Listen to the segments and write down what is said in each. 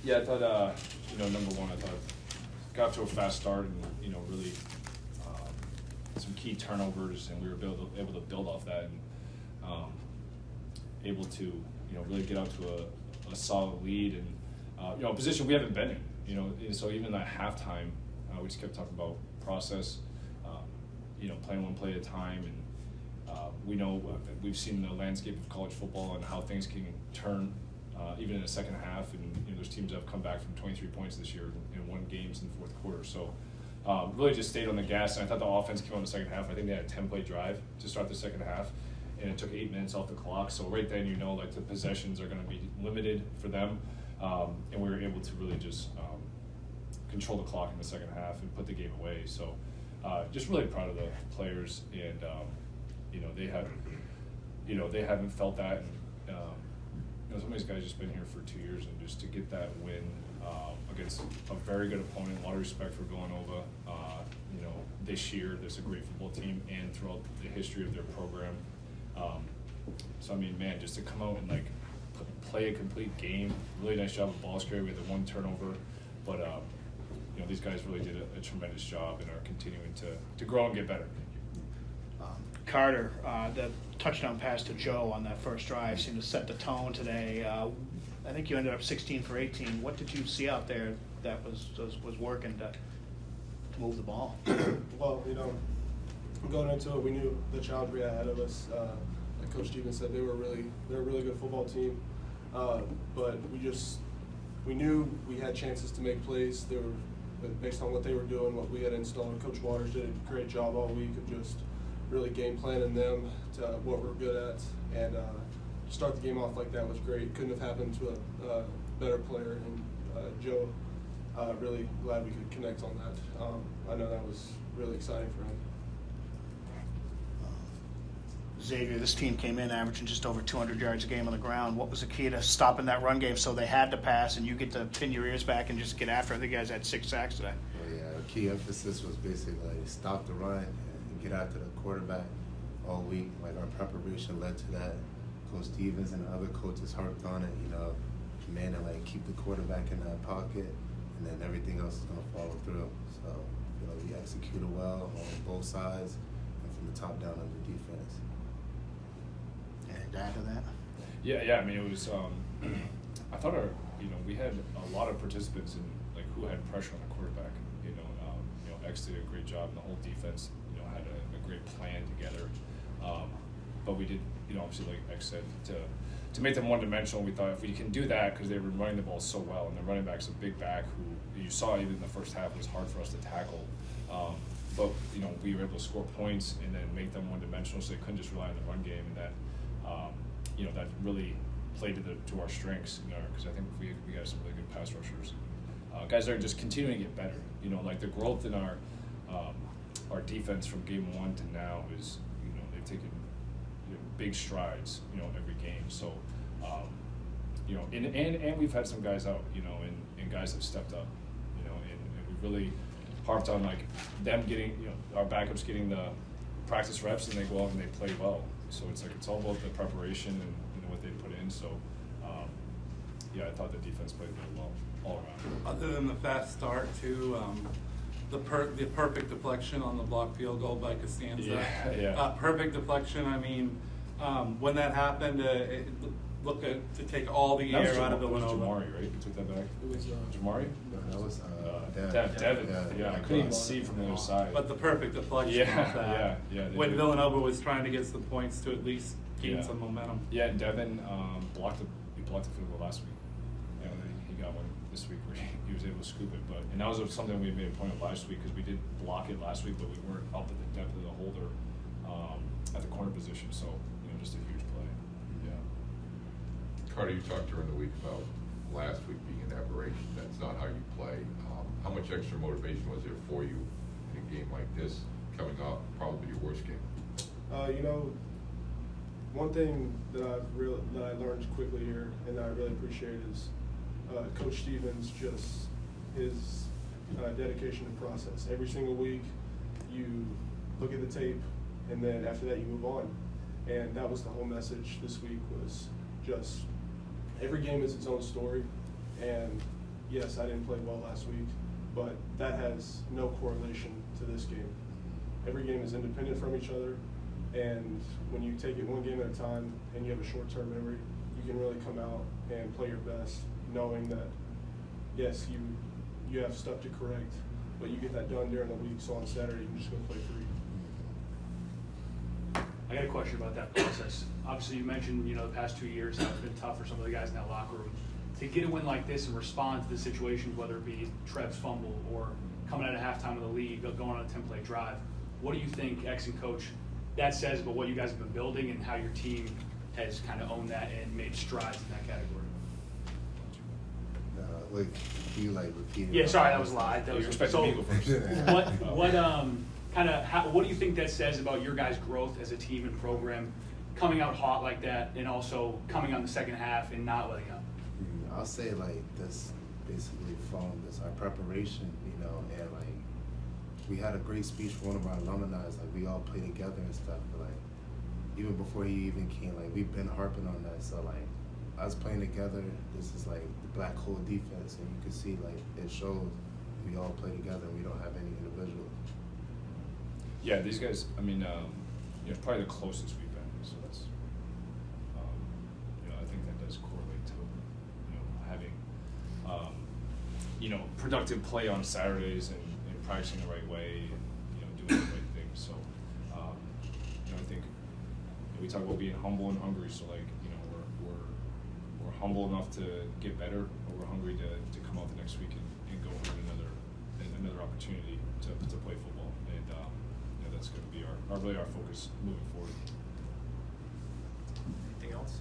Yeah, I thought, number one, I thought got off to a fast start and, really some key turnovers, and we were able to build off that and able to, really get out to a solid lead and, a position we haven't been in, so even at halftime, we just kept talking about process, playing one play at a time, and we know we've seen the landscape of college football and how things can turn even in the second half, and there's teams that have come back from 23 points this year and won games in the fourth quarter. So really just stayed on the gas, and I thought the offense came out in the second half. I think they had a 10-play drive to start the second half, and it took 8 minutes off the clock. So right then, the possessions are going to be limited for them, and we were able to really just control the clock in the second half and put the game away. So just really proud of the players, and they haven't felt that, and some of these guys just been here for 2 years, and just to get that win against a very good opponent, a lot of respect for Villanova. This year, there's a great football team, and throughout the history of their program. So I mean, man, just to come out and play a complete game, really nice job of ball security. We had the one turnover, but these guys really did a tremendous job and are continuing to grow and get better. Carter, the touchdown pass to Joe on that first drive seemed to set the tone today. I think you ended up 16 for 18. What did you see out there that was working to move the ball? Well, going into it, we knew the challenge we had ahead of us. Like Coach Stevens said, they're a really good football team, but we knew we had chances to make plays. They were based on what they were doing, what we had installed. Coach Waters did a great job all week of just really game planning them to what we're good at, and to start the game off like that was great. Couldn't have happened to a better player, and Joe, really glad we could connect on that. I know that was really exciting for him. Xavier, this team came in averaging just over 200 yards a game on the ground. What was the key to stopping that run game so they had to pass and you get to pin your ears back and just get after it? I think you guys had 6 sacks today. Oh, yeah, the key emphasis was basically stop the run and get after the quarterback all week. Our preparation led to that. Coach Stevens and the other coaches harped on it, man, and keep the quarterback in that pocket, and then everything else is going to follow through. So, we executed well on both sides and from the top down on the defense. And add to that? Yeah. I mean, it was. I thought we had a lot of participants in who had pressure on the quarterback. X did a great job, and the whole defense, had a great plan together. But we did, obviously, like X said, to make them one-dimensional. We thought if we can do that, because they were running the ball so well, and the running back's a big back who you saw even in the first half was hard for us to tackle. But we were able to score points and then make them one-dimensional, so they couldn't just rely on the run game, and that that really played to our strengths. Because I think we got some really good pass rushers. Guys are just continuing to get better. The growth in our defense from game 1 to now is they've taken big strides every game. So and we've had some guys out and guys have stepped up and we really harped on them getting our backups getting the practice reps, and they go out and they play well. So it's all about the preparation and what they put in. So I thought the defense played really well all around. Other than the fast start too, the perfect deflection on the block field goal by Costanza. Yeah. Perfect deflection. I mean, when that happened, it looked to take all the air out of Villanova. That was Jamari, right? You took that back? It was Jamari? That was Devin. Yeah, I couldn't even see from the other side. But the perfect deflection of that. Yeah. When Villanova was trying to get some points to at least gain some momentum. Yeah, and Devin blocked the field goal last week. He got one this week where he was able to scoop it. And that was something we made a point of last week, because we did block it last week, but we weren't up at the depth of the holder at the corner position. So just a huge play. Yeah. Carter, you talked during the week about last week being an aberration. That's not how you play. How much extra motivation was there for you in a game like this, coming off probably your worst game? One thing that I learned quickly here, and that I really appreciate, is Coach Stevens, just his dedication to process. Every single week, you look at the tape, and then after that, you move on. And that was the whole message this week, was just every game is its own story, and yes, I didn't play well last week, but that has no correlation to this game. Every game is independent from each other, and when you take it one game at a time and you have a short-term memory, you can really come out and play your best, knowing that, yes, you have stuff to correct, but you get that done during the week, so on Saturday you can just go play free. I got a question about that process. Obviously, you mentioned, the past 2 years how it's been tough for some of the guys in that locker room. To get a win like this and respond to the situations, whether it be Trev's fumble or coming out of halftime of the league, going on a 10-play drive, what do you think, X and Coach, that says about what you guys have been building and how your team has kind of owned that and made strides in that category? Like, do you like repeating? Yeah, sorry, that was live. You're expecting me to go first. What do you think that says about your guys' growth as a team and program, coming out hot like that, and also coming on the second half and not letting up? I'll say like this basically from this our preparation, and like we had a great speech from one of our alumni, like we all play together and stuff, but like even before he even came, like we've been harping on that. So like us playing together, this is like the black hole defense, and you can see like it shows we all play together and we don't have any individuals. Yeah, these guys, I mean, probably the closest we've been, so that's, I think that does correlate to, having, productive play on Saturdays and practicing the right way and, doing the right things. So, I think we talk about being humble and hungry. So, like, we're humble enough to get better, but we're hungry to come out the next week and go and another opportunity to play football. And that's going to be our focus moving forward. Anything else?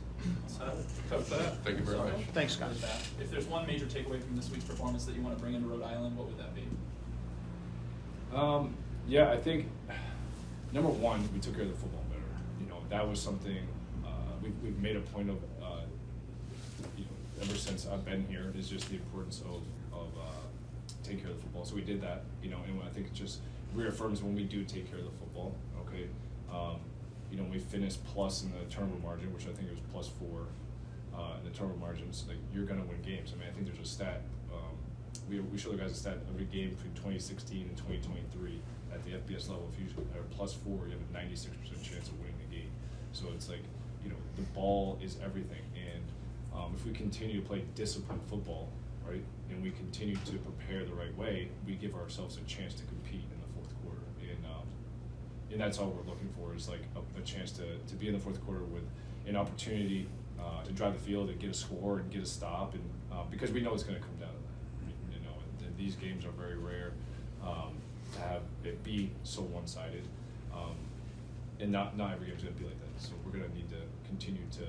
Coach, that. Thank you very much. Thanks, guys. If there's one major takeaway from this week's performance that you want to bring into Rhode Island, what would that be? Yeah, I think number one, we took care of the football better. That was something we've made a point of. Ever since I've been here, is just the importance of taking care of the football. So we did that, and I think it just reaffirms when we do take care of the football. Okay, we finished plus in the turnover margin, which I think it was +4 in the turnover margins. Like, you're gonna win games. I mean, I think there's a stat. We show the guys a stat every game between 2016 and 2023 at the FBS level. If you are +4, you have a 96% chance of winning the game. So it's like, the ball is everything. And if we continue to play disciplined football, right, and we continue to prepare the right way, we give ourselves a chance to compete in the fourth quarter. And that's all we're looking for, is like a chance to be in the fourth quarter with an opportunity to drive the field and get a score and get a stop, and because we know it's going to come down to that. And these games are very rare to have it be so one-sided, and not every game is going to be like that. So we're going to need to continue to,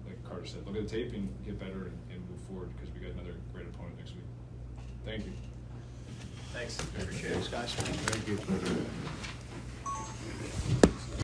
like Carter said, look at the tape and get better and move forward, because we got another great opponent next week. Thank you. Thanks. Appreciate it. Thanks, guys. Thank you.